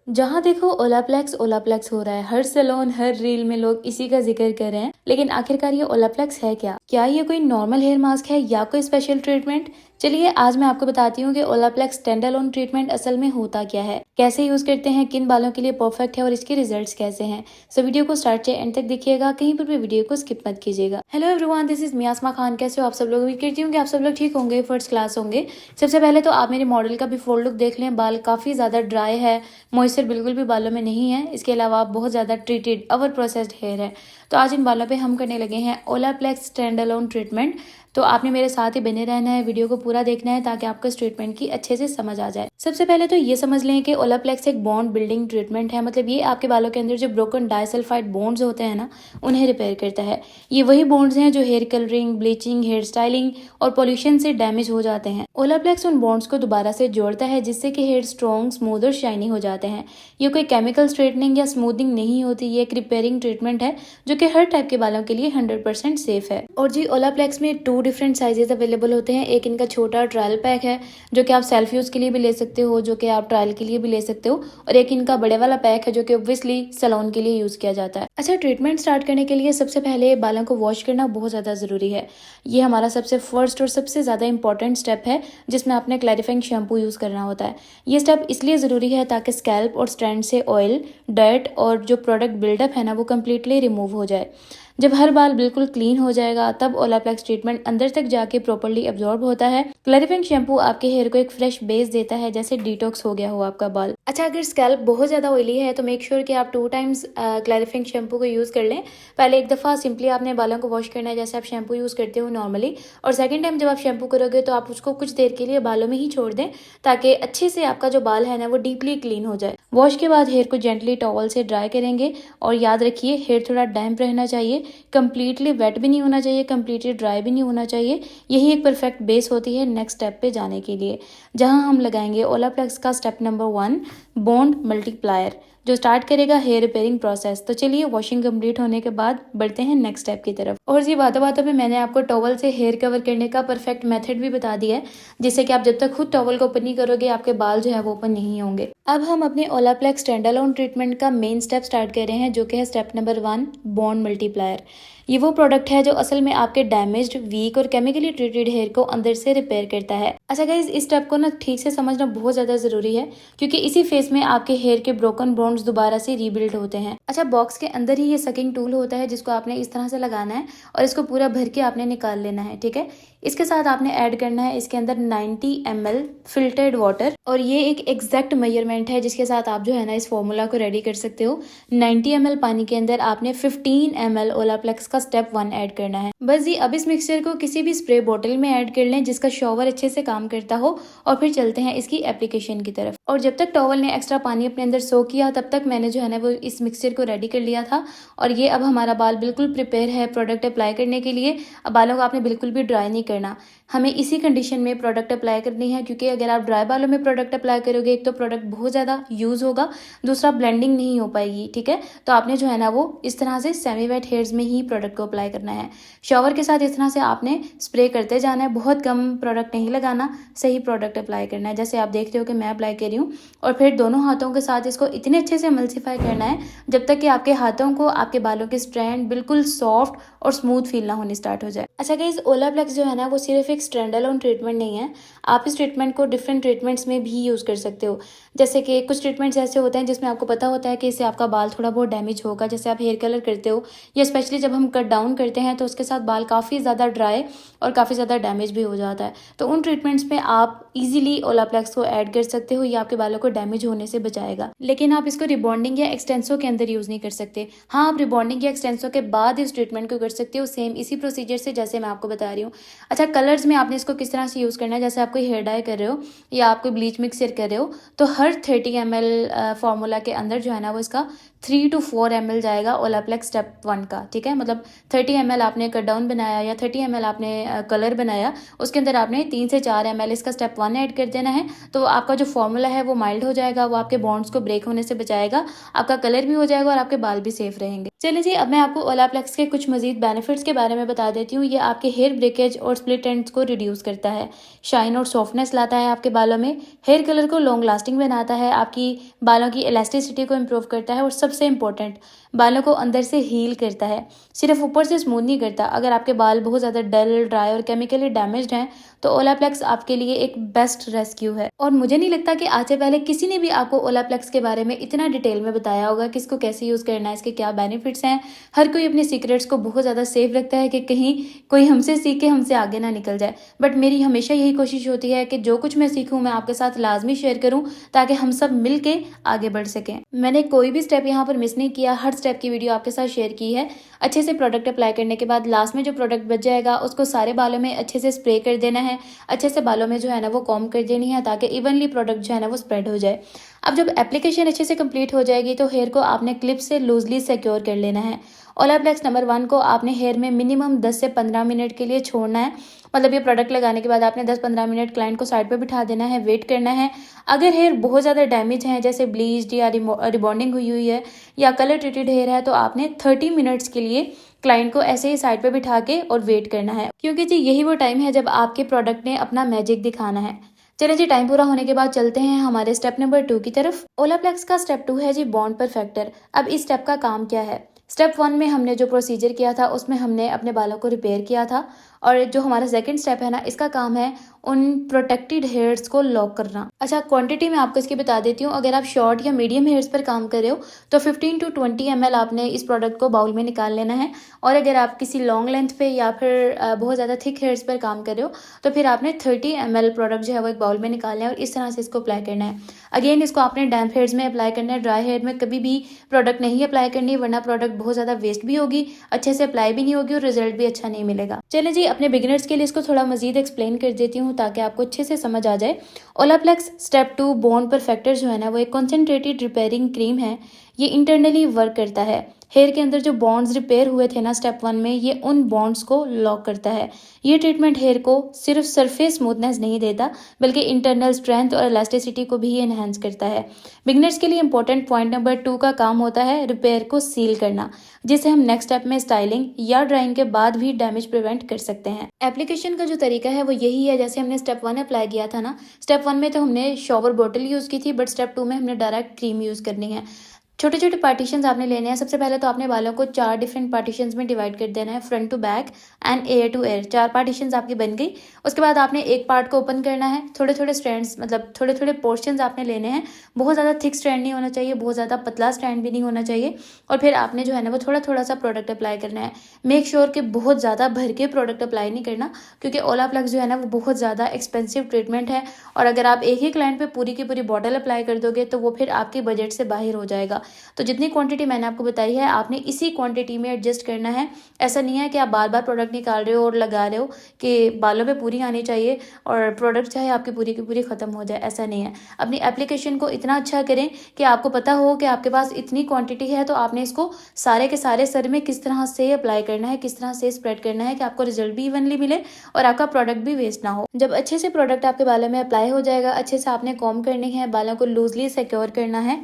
जहाँ देखो ओलाप्लेक्स हो रहा है। हर सैलून हर रील में लोग इसी का जिक्र कर रहे हैं, लेकिन आखिरकार ये ओलाप्लेक्स है क्या ये कोई नॉर्मल हेयर मास्क है या कोई स्पेशल ट्रीटमेंट? चलिए आज मैं आपको बताती हूँ कि ओलाप्लेक्स स्टैंडअलोन ट्रीटमेंट असल में होता क्या है, कैसे यूज करते हैं, किन बालों के लिए परफेक्ट है और इसके रिजल्ट्स कैसे हैं। सो वीडियो को स्टार्ट से एंड तक देखिएगा, कहीं पर भी वीडियो को स्किप मत कीजिएगा। हेलो एवरीवन, दिस इज मियास्मा खान। कैसे हो आप सब लोग? उम्मीद करती हूँ कि आप सब लोग ठीक होंगे, फर्स्ट क्लास होंगे। सबसे पहले तो आप मेरे मॉडल का बिफोर लुक देख लें। बाल काफी ज्यादा ड्राई है, मॉइस्चर बिल्कुल भी बालों में नहीं है। इसके अलावा आप बहुत ज्यादा ट्रीटेड ओवर प्रोसेस्ड हेयर है। तो आज इन बालों पे हम करने लगे हैं ओलाप्लेक्स स्टैंडअलोन ट्रीटमेंट। तो आपने मेरे साथ ही बने रहना है, वीडियो को पूरा देखना है ताकि आपको इस ट्रीटमेंट की अच्छे से समझ आ जाए। सबसे पहले तो ये समझ लें कि ओलाप्लेक्स एक बॉन्ड बिल्डिंग ट्रीटमेंट है। मतलब ये आपके बालों के अंदर जो ब्रोकन डाइसल्फाइड बॉन्ड्स होते हैं ना, उन्हें रिपेयर करता है। ये वही बॉन्ड्स हैं जो hair colouring, bleaching, hair styling और पॉल्यूशन से डैमेज हो जाते हैं। ओलाप्लेक्स उन बॉन्ड्स को दोबारा से जोड़ता है जिससे कि हेयर स्ट्रॉन्ग, स्मूथ और शाइनी हो जाते हैं। ये कोई केमिकल स्ट्रेटनिंग या स्मूथिंग नहीं होती, ये एक रिपेयरिंग ट्रीटमेंट है जो कि हर टाइप के बालों के लिए 100% सेफ है। और जी ओलाप्लेक्स में 2 डिफरेंट साइजेस अवेलेबल होते हैं। एक इनका छोटा ट्रायल पैक है जो कि आप सेल्फ यूज के लिए भी ले सकते हो, जो कि आप ट्रायल के लिए भी ले सकते हो, और एक इनका बड़े वाला पैक है जो कि ऑब्वियसली सैलून के लिए यूज किया जाता है। अच्छा, ट्रीटमेंट स्टार्ट करने के लिए सबसे पहले बालों को वॉश करना बहुत ज्यादा जरूरी है। ये हमारा सबसे फर्स्ट और सबसे ज्यादा इंपॉर्टेंट स्टेप है जिसमें आपने क्लैरिफाइंग शैम्पू यूज करना होता है। ये स्टेप इसलिए जरूरी है ताकि स्कैल्प और स्ट्रैंड से ऑयल, डर्ट और जो प्रोडक्ट बिल्डअप है ना, वो कम्प्लीटली रिमूव हो जाए। जब हर बाल बिल्कुल क्लीन हो जाएगा तब ओलाप्लेक्स ट्रीटमेंट अंदर तक जाके प्रॉपर्ली अब्जॉर्ब होता है। क्लैरिफाइंग शैम्पू आपके हेयर को एक फ्रेश बेस देता है, जैसे डिटॉक्स हो गया हो आपका बाल। अच्छा, अगर स्कैल्प बहुत ज्यादा ऑयली है तो मेक श्योर कि आप 2 टाइम्स क्लैरिफाइंग शैम्पू को यूज कर लें। पहले एक दफा सिंपली आपने बालों को वॉश करना है जैसे आप शैम्पू यूज करते हो नॉर्मली, और सेकंड टाइम जब आप शैम्पू करोगे तो आप उसको कुछ देर के लिए बालों में ही छोड़ दें ताकि अच्छे से आपका जो बाल है ना वो डीपली क्लीन हो जाए। वॉश के बाद हेयर को जेंटली टॉवल से ड्राई करेंगे, और याद रखिए हेयर थोड़ा डैम्प रहना चाहिए। कंप्लीटली वेट भी नहीं होना चाहिए, कंप्लीटली ड्राई भी नहीं होना चाहिए। यही एक परफेक्ट बेस होती है नेक्स्ट स्टेप पे जाने के लिए, जहां हम लगाएंगे ओलाप्लेक्स का स्टेप नंबर 1, बॉन्ड मल्टीप्लायर, जो स्टार्ट करेगा हेयर रिपेयरिंग प्रोसेस। तो चलिए वॉशिंग कंप्लीट होने के बाद बढ़ते हैं नेक्स्ट स्टेप की तरफ। और जी बातों बातों में मैंने आपको टॉवल से हेयर कवर करने का परफेक्ट मेथड भी बता दिया है, जिससे कि आप जब तक खुद टॉवल को ओपन नहीं करोगे आपके बाल जो है वो ओपन नहीं होंगे। अब हम अपने ओलाप्लेक्स स्टैंडअलोन ट्रीटमेंट का मेन स्टेप स्टार्ट कर रहे हैं, जो कि है स्टेप नंबर 1, बॉन्ड मल्टीप्लायर। ये वो प्रोडक्ट है जो असल में आपके डैमेज्ड, वीक और केमिकली ट्रीटेड हेयर को अंदर से रिपेयर करता है। अच्छा गाइस, इस स्टेप को ना ठीक से समझना बहुत ज्यादा जरूरी है, क्योंकि इसी फेज में आपके हेयर के ब्रोकन बॉन्ड्स दोबारा से रीबिल्ड होते हैं। अच्छा, बॉक्स के अंदर ही ये सकिंग टूल होता है जिसको आपने इस तरह से लगाना है और इसको पूरा भर के आपने निकाल लेना है, ठीक है। इसके साथ आपने ऐड करना है इसके अंदर 90 ml फिल्टर्ड वाटर, और ये एक एग्जैक्ट मेजरमेंट है जिसके साथ आप जो है ना इस फॉर्मूला को रेडी कर सकते हो। 90 ml पानी के अंदर आपने 15 ml ओलाप्लेक्स का स्टेप 1 ऐड करना है। बस जी, अब इस मिक्सचर को किसी भी स्प्रे बोतल में ऐड कर लें जिसका शॉवर अच्छे से काम करता हो, और फिर चलते हैं इसकी एप्लीकेशन की तरफ। और जब तक टॉवल ने एक्स्ट्रा पानी अपने अंदर सो किया तब तक मैंने जो है ना वो इस मिक्सचर को रेडी कर लिया था, और ये अब हमारा बाल बिल्कुल प्रिपेयर है प्रोडक्ट अप्लाई करने के लिए। अब बालों को आपने बिल्कुल भी ड्राई नहीं करना, हमें इसी कंडीशन में प्रोडक्ट अप्लाई करनी है, क्योंकि अगर आप ड्राई बालों में प्रोडक्ट अप्लाई करोगे, एक तो प्रोडक्ट बहुत ज़्यादा यूज़ होगा, दूसरा ब्लेंडिंग नहीं हो पाएगी, ठीक है। तो आपने जो है ना वो इस तरह से सेमी वेट हेयर्स में ही प्रोडक्ट को अप्लाई करना है। शॉवर के साथ इस तरह से आपने स्प्रे करते जाना है, बहुत कम प्रोडक्ट नहीं लगाना, सही प्रोडक्ट अप्लाई करना है जैसे आप देख रहे हो कि मैं अप्लाई कर रही हूँ। और फिर दोनों हाथों के साथ इसको इतने अच्छे से एमल्सिफाई करना है जब तक कि आपके हाथों को आपके बालों के स्ट्रैंड बिल्कुल सॉफ्ट और स्मूथ फील ना होने स्टार्ट हो जाए। अच्छा गाइस, ओलाप्लेक्स जो है ना वो सिर्फ एक स्टैंडअलोन ट्रीटमेंट नहीं है। आप इस ट्रीटमेंट को डिफरेंट ट्रीटमेंट्स में भी यूज कर सकते हो। जैसे कि कुछ ट्रीटमेंट्स ऐसे होते हैं जिसमें आपको पता होता है कि इससे आपका बाल थोड़ा बहुत डैमेज होगा, जैसे आप हेयर कलर करते हो या स्पेशली जब हम कट डाउन करते हैं तो उसके साथ बाल काफ़ी ज़्यादा ड्राई और काफ़ी ज़्यादा डैमेज भी हो जाता है। तो उन ट्रीटमेंट्स में आप इजीली ओलाप्लेक्स को ऐड कर सकते हो, ये आपके बालों को डैमेज होने से बचाएगा। लेकिन आप इसको रिबॉन्डिंग या एक्सटेंसो के अंदर यूज नहीं कर सकते। हाँ, आप रिबॉन्डिंग या एक्सटेंसो के बाद इस ट्रीटमेंट को कर सकते हो, सेम इसी प्रोसीजर से जैसे मैं आपको बता रही हूँ। अच्छा, कलर्स में आपने इसको किस तरह से यूज करना है, जैसे आप कोई हेयर डाई कर रहे हो या आप कोई ब्लीच मिक्सर कर रहे हो, तो हर 30 ml फार्मूला के अंदर जो है ना वो इसका 3 to 4 ml जाएगा ओलाप्लेक्स स्टेप 1 का, ठीक है। मतलब 30 ml आपने कट डाउन बनाया या 30 ml आपने कलर बनाया, उसके अंदर आपने 3 से 4 ml इसका स्टेप 1 ऐड कर देना है। तो आपका जो फॉर्मूला है वो माइल्ड हो जाएगा, वो आपके बॉन्ड्स को ब्रेक होने से बचाएगा, आपका कलर भी हो जाएगा और आपके बाल भी सेफ रहेंगे। चलिए जी, अब मैं आपको ओलाप्लेक्स के कुछ मजीद बेनिफिट्स के बारे में बता देती हूँ। ये आपके हेयर ब्रेकेज और स्प्लिट एंड्स को रिड्यूस करता है, शाइन और सॉफ्टनेस लाता है आपके बालों में, हेयर कलर को लॉन्ग लास्टिंग बनाता है, आपकी बालों की इलास्टिसिटी को इम्प्रूव करता है और सबसे इम्पोर्टेंट बालों को अंदर से हील करता है, सिर्फ ऊपर से स्मूथ नहीं करता। अगर आपके बाल बहुत ज़्यादा डल, ड्राई और केमिकली डैमेज्ड हैं तो ओलाप्लेक्स आपके लिए एक बेस्ट रेस्क्यू है। और मुझे नहीं लगता कि आज से पहले किसी ने भी आपको ओलाप्लेक्स के बारे में इतना डिटेल में बताया होगा कि इसको कैसे यूज़ करना है, इसके क्या बेनिफिट्स हैं। हर कोई अपने सीक्रेट्स को बहुत ज़्यादा सेफ रखता है कि कहीं कोई हमसे सीख के हमसे आगे ना निकल जाए। बट मेरी हमेशा यही कोशिश होती है कि जो कुछ मैं सीखूं मैं आपके साथ लाजमी शेयर करूं ताकि हम सब मिल के आगे बढ़ सकें। मैंने कोई भी स्टेप यहाँ पर मिस नहीं किया, हर स्टेप की वीडियो आपके साथ शेयर की है। अच्छे से प्रोडक्ट अप्लाई करने के बाद लास्ट में जो प्रोडक्ट बच जाएगा उसको सारे बालों में अच्छे से स्प्रे कर देना है। अच्छे से बालों में जो है ना वो कॉम्ब कर देनी है ताकि इवनली प्रोडक्ट जो है ना वो स्प्रेड हो जाए। अब जब एप्लीकेशन अच्छे से कंप्लीट हो जाएगी तो हेयर को आपने क्लिप से लूजली सिक्योर कर लेना है। ओलाप्लेक्स नंबर 1 को आपने हेयर में मिनिमम 10 से 15 मिनट के लिए छोड़ना है। मतलब ये प्रोडक्ट लगाने के बाद आपने 10-15 मिनट क्लाइंट को साइड पे बिठा देना है, वेट करना है। अगर हेयर बहुत ज़्यादा डैमेज है, जैसे ब्लीच्ड या रिबॉन्डिंग हुई है या कलर ट्रीटेड हेयर है, तो आपने 30 मिनट्स के लिए क्लाइंट को ऐसे ही साइड पे बिठा के और वेट करना है, क्योंकि जी यही वो टाइम है जब आपके प्रोडक्ट ने अपना मैजिक दिखाना है। चलिए जी, टाइम पूरा होने के बाद चलते हैं हमारे स्टेप नंबर 2 की तरफ। ओलाप्लेक्स का स्टेप 2 है जी बॉन्ड परफेक्टर। अब इस स्टेप का काम क्या है? स्टेप 1 में हमने जो प्रोसीजर किया था उसमें हमने अपने बालों को रिपेयर किया था, और जो हमारा सेकंड स्टेप है ना, इसका काम है उन प्रोटेक्टेड हेयर्स को लॉक करना। अच्छा, क्वांटिटी मैं आपको इसकी बता देती हूँ। अगर आप शॉर्ट या मीडियम हेयर्स पर काम कर रहे हो तो 15 to 20 ml आपने इस प्रोडक्ट को बाउल में निकाल लेना है। और अगर आप किसी लॉन्ग लेंथ पे या फिर बहुत ज़्यादा थिक हेयर्स पर काम कर रहे हो तो फिर आपने 30 ml प्रोडक्ट जो है वो एक बाउल में निकालना है और इस तरह से इसको अप्लाई करना है। अगेन इसको आपने डैम्प हेयर्स में अप्लाई करना है, ड्राई हेयर में कभी भी प्रोडक्ट नहीं अप्लाई करनी, वरना प्रोडक्ट बहुत ज़्यादा वेस्ट भी होगी, अच्छे से अप्लाई भी नहीं होगी और रिजल्ट भी अच्छा नहीं मिलेगा। चलिए जी, अपने बिगिनर्स के लिए इसको थोड़ा मजीद एक्सप्लेन कर देती हूँ ताकि आपको अच्छे से समझ आ जाए। ओलाप्लेक्स स्टेप 2 बॉन्ड परफेक्टर जो है ना वो एक कॉन्सेंट्रेटेड रिपेयरिंग क्रीम है। ये इंटरनली वर्क करता है। हेयर के अंदर जो बॉन्ड्स रिपेयर हुए थे ना स्टेप 1 में, ये उन बॉन्ड्स को लॉक करता है। ये ट्रीटमेंट हेयर को सिर्फ सरफेस स्मूथनेस नहीं देता बल्कि इंटरनल स्ट्रेंथ और इलास्टिसिटी को भी एनहांस करता है। बिगनर्स के लिए इंपॉर्टेंट पॉइंट नंबर 2 का काम होता है रिपेयर को सील करना, जिसे हम नेक्स्ट स्टेप में स्टाइलिंग या ड्राइंग के बाद भी डैमेज प्रिवेंट कर सकते हैं। एप्लीकेशन का जो तरीका है वो यही है जैसे हमने स्टेप 1 अप्लाई किया था ना। स्टेप 1 में तो हमने शॉवर बॉटल यूज़ की थी, बट स्टेप 2 में हमने डायरेक्ट क्रीम यूज़ करनी है। छोटे छोटे पार्टीशंस आपने लेने हैं। सबसे पहले तो आपने बालों को 4 डिफरेंट पार्टीशंस में डिवाइड कर देना है, front to back and ear to ear. 4 partitions आपकी बन गई। उसके बाद आपने एक पार्ट को ओपन करना है। थोड़े थोड़े स्ट्रैंड्स, मतलब थोड़े थोड़े पोर्शंस आपने लेने हैं। बहुत ज़्यादा थिक स्ट्रैंड नहीं होना चाहिए, बहुत ज़्यादा पतला स्ट्रैंड भी नहीं होना चाहिए। और फिर आपने जो है ना वो थोड़ा थोड़ा सा प्रोडक्ट अप्लाई करना है। मेक श्योर कि बहुत ज़्यादा भर के प्रोडक्ट अप्लाई नहीं करना, क्योंकि ओलाप्लेक्स जो है ना वो बहुत ज़्यादा एक्सपेंसिव ट्रीटमेंट है, और अगर आप एक ही क्लाइंट पे पूरी की पूरी बॉटल अप्लाई कर दोगे तो वो फिर आपके बजट से बाहर हो जाएगा। तो जितनी क्वांटिटी मैंने आपको बताई है आपने इसी क्वांटिटी में एडजस्ट करना है। ऐसा नहीं है कि आप बार बार प्रोडक्ट निकाल रहे हो और लगा रहे हो कि बालों पे पूरी आनी चाहिए और प्रोडक्ट चाहे आपकी पूरी की पूरी ख़त्म हो जाए, ऐसा नहीं है। अपनी एप्लीकेशन को इतना अच्छा करें कि आपको पता हो कि आपके पास इतनी क्वांटिटी है, तो आपने इसको सारे के सारे सर में किस तरह से अप्लाई करना है, किस तरह से स्प्रेड करना है कि आपको रिजल्ट भी इवनली मिले और आपका प्रोडक्ट भी वेस्ट ना हो। जब अच्छे से प्रोडक्ट आपके बालों में अप्लाई हो जाएगा, अच्छे से आपने कॉम्ब करनी है, बालों को लूजली सिक्योर करना है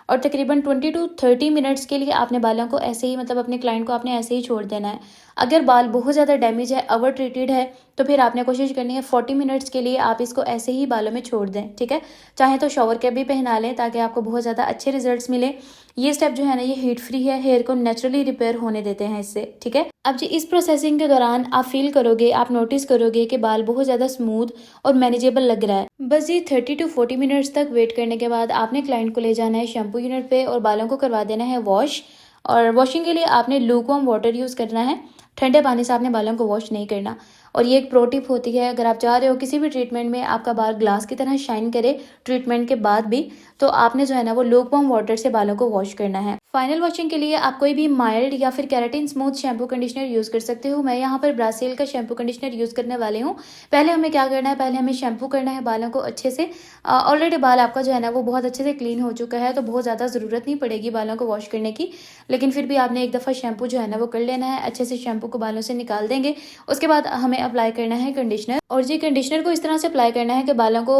और तकरीबन 20 to 30 मिनट्स के लिए आपने बालों को ऐसे ही, मतलब अपने क्लाइंट को आपने ऐसे ही छोड़ देना है। अगर बाल बहुत ज़्यादा डैमेज है, ओवर ट्रीटेड है, तो फिर आपने कोशिश करनी है 40 मिनट्स के लिए आप इसको ऐसे ही बालों में छोड़ दें, ठीक है। चाहे तो शॉवर कैप भी पहना लें ताकि आपको बहुत ज़्यादा अच्छे रिजल्ट्स मिले। ये स्टेप जो है ना ये हीट फ्री है, हेयर को नेचुरली रिपेयर होने देते हैं इससे, ठीक है। अब जी इस प्रोसेसिंग के दौरान आप फील करोगे, आप नोटिस करोगे कि बाल बहुत ज़्यादा स्मूथ और मैनेजेबल लग रहा है। बस ये 30 to 40 मिनट्स तक वेट करने के बाद आपने क्लाइंट को ले जाना है शैम्पू यूनिट पे और बालों को करवा देना है वॉश। और वॉशिंग के लिए आपने लूकवार्म वाटर यूज़ करना है, ठंडे पानी से आपने बालों को वॉश नहीं करना। और ये एक प्रो टिप होती है, अगर आप चाह रहे हो किसी भी ट्रीटमेंट में आपका बाल ग्लास की तरह शाइन करे ट्रीटमेंट के बाद भी, तो आपने जो है ना वो लूकवार्म वाटर से बालों को वॉश करना है। फाइनल वॉशिंग के लिए आप कोई भी माइल्ड या फिर keratin smooth shampoo conditioner use कर सकते हो। मैं यहाँ पर ब्रासिल का शैम्पू कंडीशनर यूज़ करने वाली हूँ। पहले हमें क्या करना है, पहले हमें शैम्पू करना है बालों को अच्छे से। ऑलरेडी बाल आपका जो है ना वो बहुत अच्छे से क्लीन हो चुका है, तो बहुत ज़्यादा ज़रूरत नहीं पड़ेगी बालों को वॉश करने की, लेकिन फिर भी आपने एक दफ़ा शैम्पू जो है ना वो कर लेना है। अच्छे से शैम्पू को बालों से निकाल देंगे। उसके बाद हमें अप्लाई करना है कंडीशनर, और जी कंडीशनर को इस तरह से अप्लाई करना है कि बालों को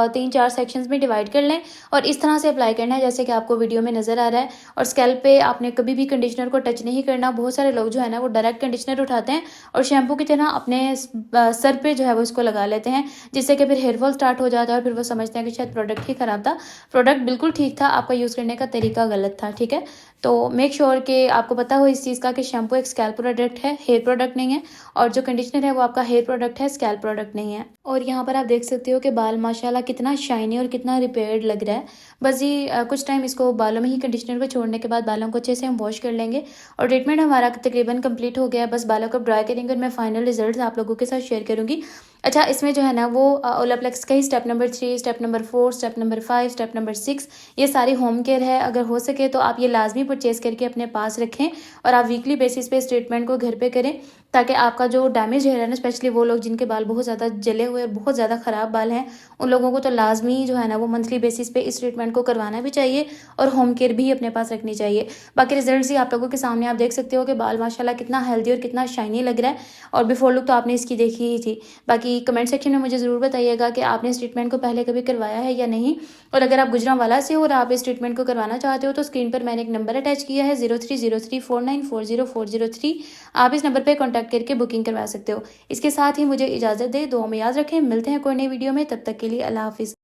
3-4 सेक्शंस में डिवाइड कर लें और इस तरह से अप्लाई करना है जैसे कि आपको वीडियो में नज़र आ रहा है। और स्कैल्प स्कैल्प पे आपने कभी भी कंडीशनर को टच नहीं करना। बहुत सारे लोग जो है ना वो डायरेक्ट कंडीशनर उठाते हैं और शैम्पू की तरह अपने सर पे जो है वो इसको लगा लेते हैं, जिससे कि फिर हेयर फॉल स्टार्ट हो जाता है और फिर वो समझते हैं कि शायद प्रोडक्ट ही ख़राब था। प्रोडक्ट बिल्कुल ठीक था, आपका यूज़ करने का तरीका गलत था। ठीक है, तो मेक श्योर कि आपको पता हो इस चीज़ का कि शैम्पू एक स्कैल्प प्रोडक्ट है, हेयर प्रोडक्ट नहीं है, और जो कंडीशनर है वो आपका हेयर प्रोडक्ट है, स्कैल्प प्रोडक्ट नहीं है। और यहाँ पर आप देख सकते हो कि बाल माशाल्लाह कितना शाइनी और कितना रिपेयर्ड लग रहा है। बस ये कुछ टाइम इसको बालों में ही कंडीशनर को छोड़ने के बाद बालों को अच्छे से हम वॉश कर लेंगे और ट्रीटमेंट हमारा तकरीबन कंप्लीट हो गया है। बस बालों को ड्राई करेंगे और मैं फाइनल रिजल्ट आप लोगों के साथ शेयर करूंगी। अच्छा, इसमें जो है ना वो ओलाप्लेक्स का ही step number 3, step number 4, step number 5, step number 6 ये सारी होम केयर है। अगर हो सके तो आप ये लाजमी परचेज़ करके अपने पास रखें और आप वीकली बेसिस पे इस ट्रीटमेंट को घर पे करें, ताकि आपका जो डैमेज हेयर है ना, स्पेशली वो लोग जिनके बाल बहुत ज़्यादा जले हुए और बहुत ज़्यादा ख़राब बाल हैं, उन लोगों को तो लाजमी जो है ना वो मंथली बेसिस पे इस ट्रीटमेंट को करवाना भी चाहिए और होम केयर भी अपने पास रखनी चाहिए। बाकी रिजल्ट्स ही आप लोगों के सामने आप देख सकते हो कि बाल माशाल्लाह कितना हेल्दी और कितना शाइनी लग रहा है, और बिफोर लुक तो आपने इसकी देखी ही थी। बाकी कमेंट सेक्शन में मुझे ज़रूर बताइएगा कि आपने इस ट्रीटमेंट को पहले कभी करवाया है या नहीं, और अगर आप गुजरांवाला से हो और आप इस ट्रीटमेंट को करवाना चाहते हो तो स्क्रीन पर मैंने एक नंबर अटैच किया है 030349404003। आप इस नंबर पर कॉन्टैक्ट करके बुकिंग करवा सकते हो। इसके साथ ही मुझे इजाज़त दे, दुआ में याद रखें। मिलते हैं कोई नई वीडियो में, तब तक के लिए अल्लाह हाफिज़।